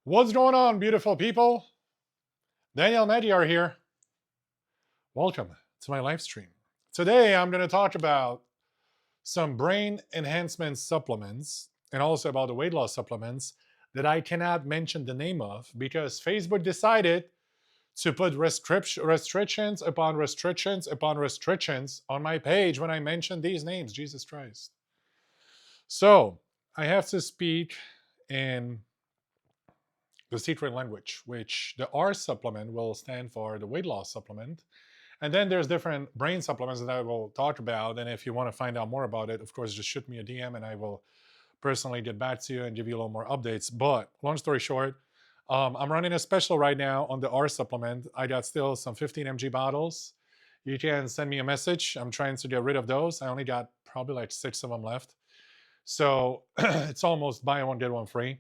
What's going on, beautiful people? Daniel Mediar here. Welcome to my live stream. Today, I'm going to talk about some brain enhancement supplements and also about the weight loss supplements that I cannot mention the name of because Facebook decided to put restrictions upon restrictions upon restrictions on my page when I mention these names. Jesus Christ. So, I have to speak in the secret language, which the R supplement will stand for the weight loss supplement. And then there's different brain supplements that I will talk about. And if you want to find out more about it, of course, just shoot me a DM and I will personally get back to you and give you a little more updates. But long story short, I'm running a special right now on the R supplement. I got still some 15 mg bottles. You can send me a message. I'm trying to get rid of those. I only got probably like 6 of them left. So it's almost buy one, get one free.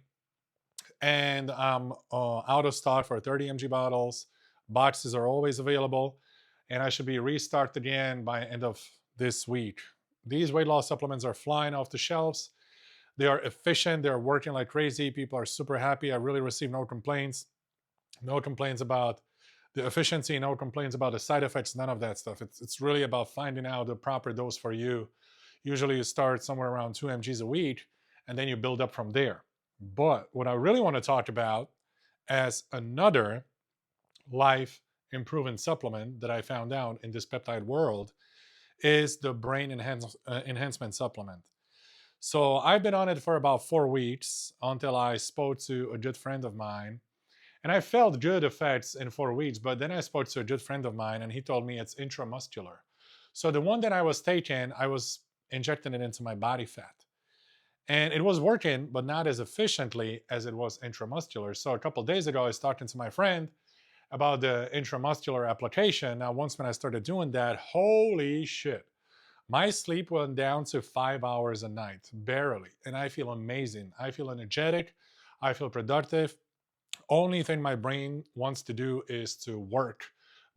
And I'm out of stock for 30 mg bottles. Boxes are always available, and I should be restarted again by end of this week. These weight loss supplements are flying off the shelves. They are efficient. They're working like crazy. People are super happy. I really receive no complaints. No complaints about the efficiency. No complaints about the side effects. None of that stuff. It's really about finding out the proper dose for you. Usually you start somewhere around 2 mgs a week, and then you build up from there. But what I really want to talk about as another life improving supplement that I found out in this peptide world is the brain enhancement supplement. So I've been on it for about 4 weeks until I spoke to a good friend of mine. And I felt good effects in 4 weeks, but then I spoke to a good friend of mine and he told me it's intramuscular. So the one that I was taking, I was injecting it into my body fat. And it was working, but not as efficiently as it was intramuscular. So a couple of days ago, I was talking to my friend about the intramuscular application. Now, once when I started doing that, holy shit, my sleep went down to 5 hours a night, barely. And I feel amazing. I feel energetic. I feel productive. Only thing my brain wants to do is to work,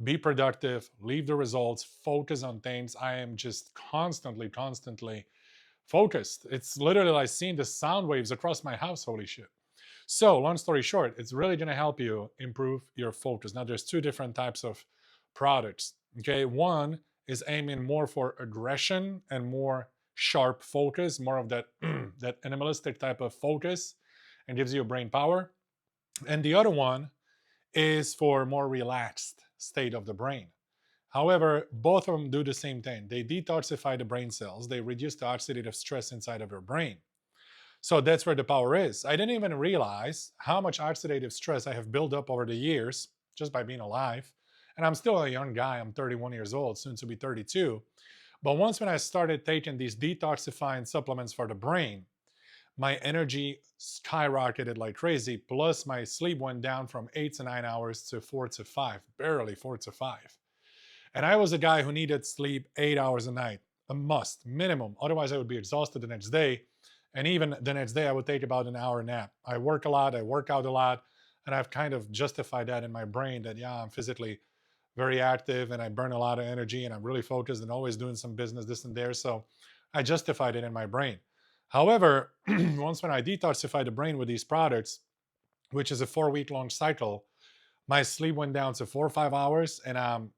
be productive, leave the results, focus on things. I am just constantly focused. It's literally like seeing the sound waves across my house. Holy shit. So, long story short, it's really going to help you improve your focus. Now, there's two different types of products. Okay, one is aiming more for aggression and more sharp focus, more of that that animalistic type of focus, and gives you brain power. And the other one is for more relaxed state of the brain. However, both of them do the same thing. They detoxify the brain cells. They reduce the oxidative stress inside of your brain. So that's where the power is. I didn't even realize how much oxidative stress I have built up over the years just by being alive. And I'm still a young guy. I'm 31 years old, soon to be 32. But once when I started taking these detoxifying supplements for the brain, my energy skyrocketed like crazy. Plus, my sleep went down from 8 to 9 hours to 4 to 5, barely 4 to 5. And I was a guy who needed sleep 8 hours a night, a must, minimum. Otherwise, I would be exhausted the next day. And even the next day, I would take about an hour nap. I work a lot, I work out a lot, and I've kind of justified that in my brain that, yeah, I'm physically very active and I burn a lot of energy and I'm really focused and always doing some business, this and there. So I justified it in my brain. However, once when I detoxify the brain with these products, which is a 4 week long cycle, my sleep went down to 4 or 5 hours, and I'm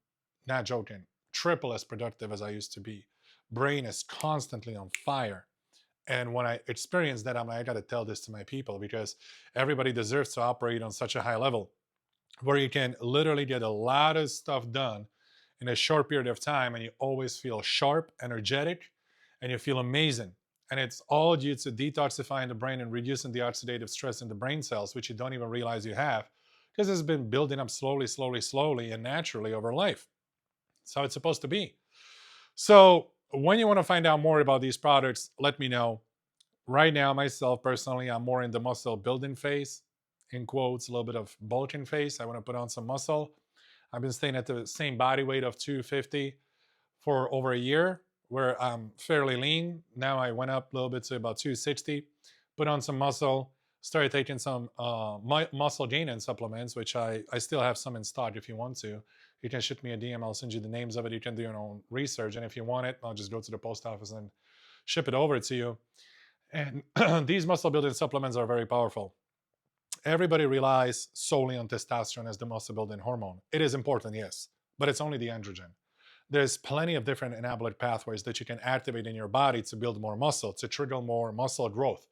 not joking, triple as productive as I used to be. Brain is constantly on fire. And when I experience that, I'm like, I got to tell this to my people because everybody deserves to operate on such a high level where you can literally get a lot of stuff done in a short period of time and you always feel sharp, energetic, and you feel amazing. And it's all due to detoxifying the brain and reducing the oxidative stress in the brain cells, which you don't even realize you have because it's been building up slowly, and naturally over life. That's how it's supposed to be. So when you want to find out more about these products, let me know. Right now, myself personally, I'm more in the muscle building phase, in quotes, a little bit of bulking phase. I want to put on some muscle. I've been staying at the same body weight of 250 for over a year, where I'm fairly lean. Now I went up a little bit to about 260, put on some muscle, started taking some muscle gaining supplements, which I still have some in stock if you want to. You can shoot me a DM. I'll send you the names of it. You can do your own research. And if you want it, I'll just go to the post office and ship it over to you. And these muscle building supplements are very powerful. Everybody relies solely on testosterone as the muscle building hormone. It is important, yes, but it's only the androgen. There's plenty of different anabolic pathways that you can activate in your body to build more muscle, to trigger more muscle growth.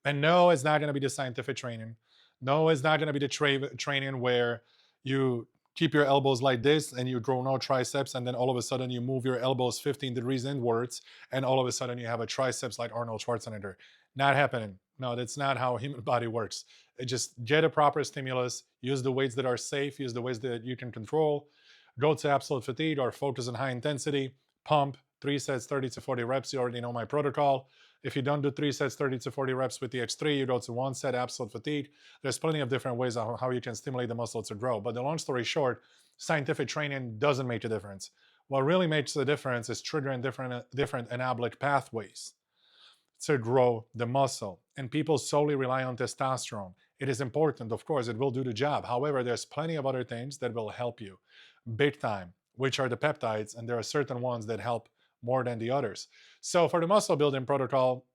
And no, it's not going to be the scientific training. No, it's not going to be the training where you keep your elbows like this and you grow no triceps, and then all of a sudden you move your elbows 15 degrees inwards, and all of a sudden you have a triceps like Arnold Schwarzenegger. Not happening. No, that's not how human body works. It just get a proper stimulus, use the weights that are safe, use the weights that you can control, go to absolute fatigue or focus on high intensity, pump 3 sets, 30 to 40 reps. You already know my protocol. If you don't do 3 sets, 30 to 40 reps with the X3, you go to 1 set absolute fatigue. There's plenty of different ways on how you can stimulate the muscle to grow. But the long story short, scientific training doesn't make a difference. What really makes the difference is triggering different anabolic pathways to grow the muscle. And people solely rely on testosterone. It is important, of course, it will do the job. However, there's plenty of other things that will help you big time, which are the peptides, and there are certain ones that help more than the others. So for the muscle building protocol,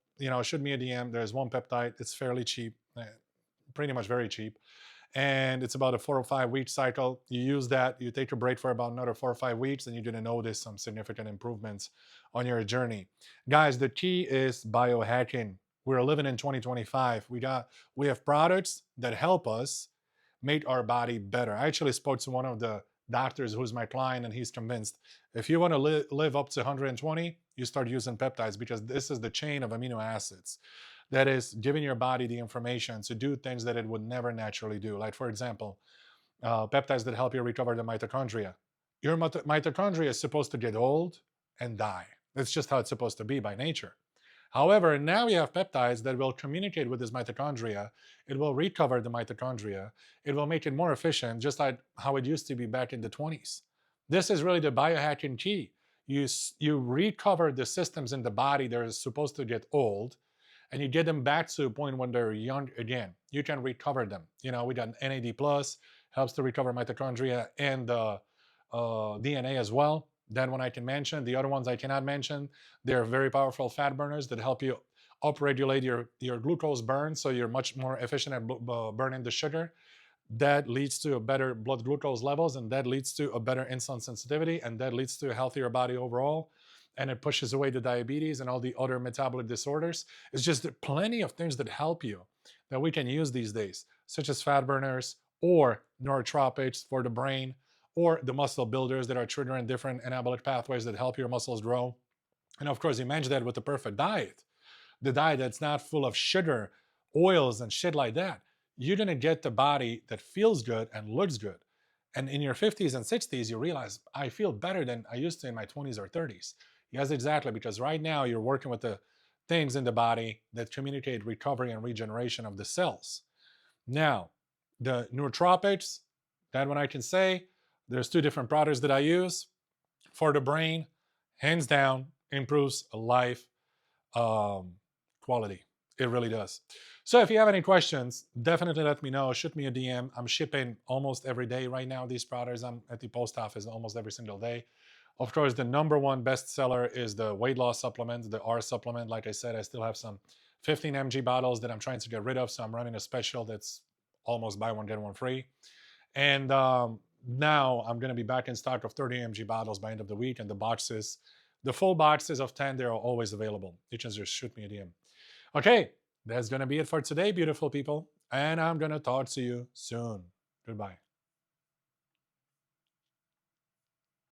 shoot me a DM. There's one peptide. It's fairly cheap, pretty much very cheap. And it's about a 4 or 5 week cycle. You use that, you take a break for about another 4 or 5 weeks, and you're going to notice some significant improvements on your journey. Guys, the key is biohacking. We're living in 2025. We have products that help us make our body better. I actually spoke to one of the doctors who's my client, and he's convinced if you want to live up to 120, you start using peptides, because this is the chain of amino acids that is giving your body the information to do things that it would never naturally do. Like, for example, peptides that help you recover the mitochondria. Your mitochondria is supposed to get old and die. That's just how it's supposed to be by nature. However, now we have peptides that will communicate with this mitochondria. It will recover the mitochondria. It will make it more efficient, just like how it used to be back in the 20s. This is really the biohacking key. You recover the systems in the body that are supposed to get old, and you get them back to a point when they're young again. You can recover them. We got NAD+, helps to recover mitochondria and DNA as well. That one I can mention. The other ones I cannot mention. They're very powerful fat burners that help you upregulate your glucose burn, so you're much more efficient at burning the sugar. That leads to a better blood glucose levels, and that leads to a better insulin sensitivity, and that leads to a healthier body overall. And it pushes away the diabetes and all the other metabolic disorders. It's just plenty of things that help you that we can use these days, such as fat burners or neurotropics for the brain, or the muscle builders that are triggering different anabolic pathways that help your muscles grow. And of course, you manage that with the perfect diet, the diet that's not full of sugar, oils, and shit like that. You're going to get the body that feels good and looks good. And in your 50s and 60s, you realize, I feel better than I used to in my 20s or 30s. Yes, exactly, because right now you're working with the things in the body that communicate recovery and regeneration of the cells. Now, the nootropics, that one I can say, there's 2 different products that I use for the brain. Hands down, improves life quality. It really does. So if you have any questions, definitely let me know. Shoot me a DM. I'm shipping almost every day right now these products. I'm at the post office almost every single day. Of course, the #1 bestseller is the weight loss supplement, the R supplement. Like I said, I still have some 15 mg bottles that I'm trying to get rid of. So I'm running a special that's almost buy one, get one free. And now I'm going to be back in stock of 30 mg bottles by end of the week. And the full boxes of 10, they're always available. You can just shoot me a DM. Okay, that's going to be it for today, beautiful people. And I'm going to talk to you soon. Goodbye.